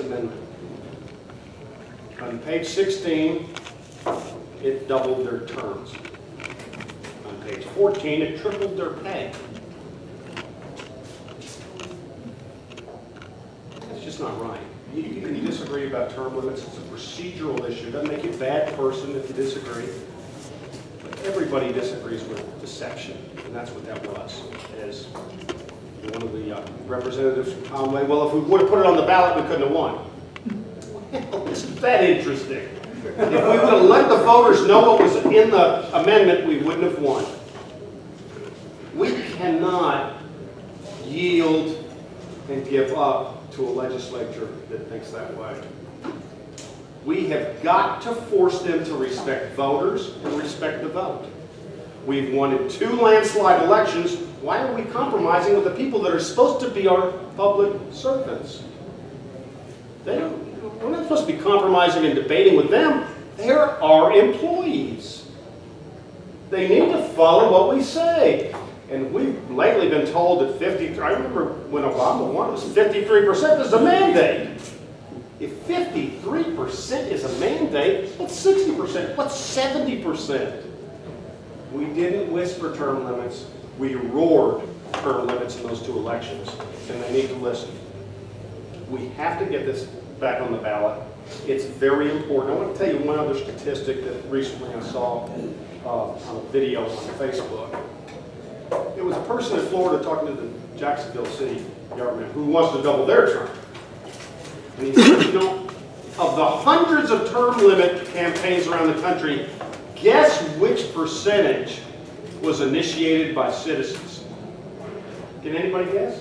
Amendment. On page 16, it doubled their terms. On page 14, it tripled their pay. That's just not right. You can disagree about term limits. It's a procedural issue. It doesn't make you a bad person if you disagree. But everybody disagrees with deception, and that's what that was. As one of the representatives from Conway, well, if we would have put it on the ballot, we couldn't have won. Well, isn't that interesting? If we would have let the voters know what was in the amendment, we wouldn't have won. We cannot yield and give up to a legislature that thinks that way. We have got to force them to respect voters and respect the vote. We've won 2 landslide elections. Why are we compromising with the people that are supposed to be our public servants? We're not supposed to be compromising and debating with them. They're our employees. They need to follow what we say. And we've lately been told that I remember when Obama won, it was 53%. This is a mandate. If 53% is a mandate, what's 60%? What's 70%? We didn't whisper term limits. We roared term limits in those 2 elections, and they need to listen. We have to get this back on the ballot. It's very important. I want to tell you one other statistic that recently I saw on a video on Facebook. It was a person in Florida talking to the Jacksonville city government who wants to double their term. And he said, you know, of the hundreds of term limit campaigns around the country, guess which percentage was initiated by citizens? Can anybody guess?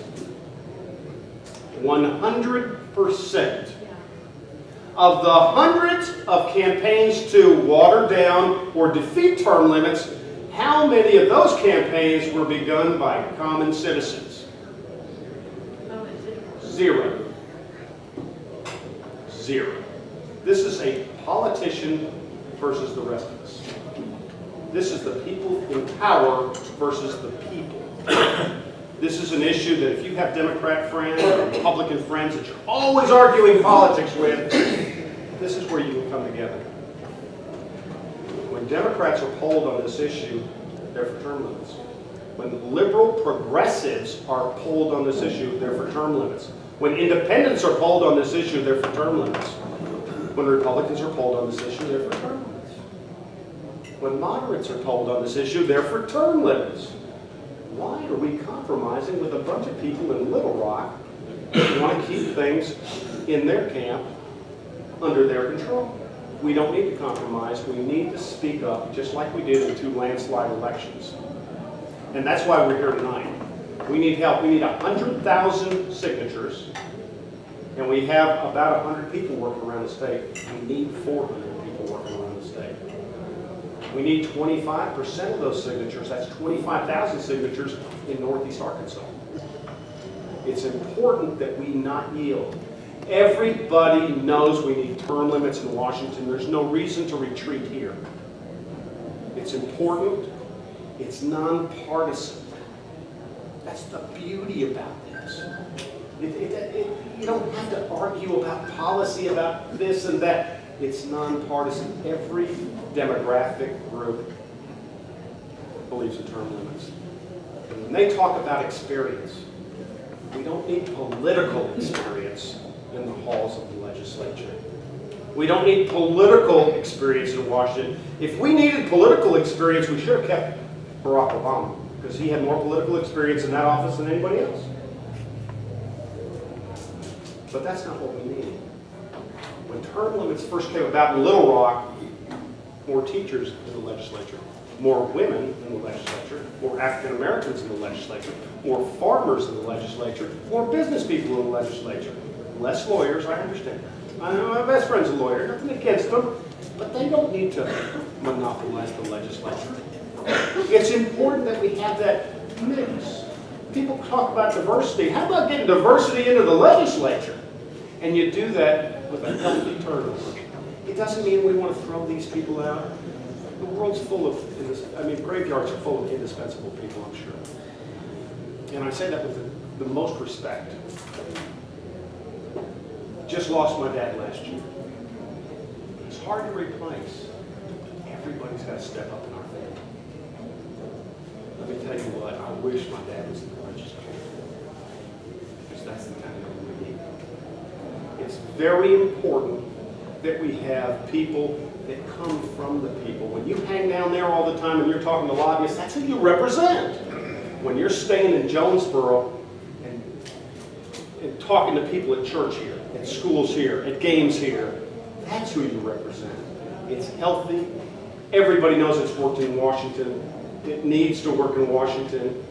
100%. Of the hundreds of campaigns to water down or defeat term limits, how many of those campaigns were begun by common citizens? 0. 0. This is a politician versus the rest of us. This is the people in power versus the people. This is an issue that if you have Democrat friends or Republican friends that you're always arguing politics with, this is where you can come together. When Democrats are polled on this issue, they're for term limits. When liberal progressives are polled on this issue, they're for term limits. When independents are polled on this issue, they're for term limits. When Republicans are polled on this issue, they're for term limits. When moderates are polled on this issue, they're for term limits. Why are we compromising with a bunch of people in Little Rock who want to keep things in their camp under their control? We don't need to compromise. We need to speak up, just like we did in 2 landslide elections. And that's why we're here tonight. We need help. We need 100,000 signatures, and we have about 100 people working around the state. We need 400 people working around the state. We need 25% of those signatures. That's 25,000 signatures in Northeast Arkansas. It's important that we not yield. Everybody knows we need term limits in Washington. There's no reason to retreat here. It's important. It's nonpartisan. That's the beauty about this. You don't have to argue about policy, about this and that. It's nonpartisan. Every demographic group believes in term limits. And when they talk about experience, we don't need political experience in the halls of the legislature. We don't need political experience in Washington. If we needed political experience, we should have kept Barack Obama, because he had more political experience in that office than anybody else. But that's not what we need. When term limits first came about in Little Rock, more teachers in the legislature, more women in the legislature, more African Americans in the legislature, more farmers in the legislature, more business people in the legislature, less lawyers, I understand. I know my best friend's a lawyer, nothing against them, but they don't need to monopolize the legislature. It's important that we have that mix. People talk about diversity. How about getting diversity into the legislature? And you do that with a healthy turnover. It doesn't mean we want to throw these people out. The world's full of, graveyards are full of indispensable people, I'm sure. And I say that with the most respect. Just lost my dad last year. It's hard to replace. Everybody's got to step up in our family. Let me tell you what, I wish my dad was in the legislature. Because that's the kind of thing we need. It's very important that we have people that come from the people. When you hang down there all the time and you're talking to lobbyists, that's who you represent. When you're staying in Jonesboro and talking to people at church here, at schools here, at games here, that's who you represent. It's healthy. Everybody knows it's worked in Washington. It needs to work in Washington,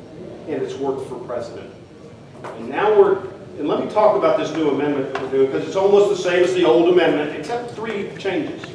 and it's worked for president. And now and let me talk about this new amendment that we're doing, because it's almost the same as the old amendment, except 3 changes.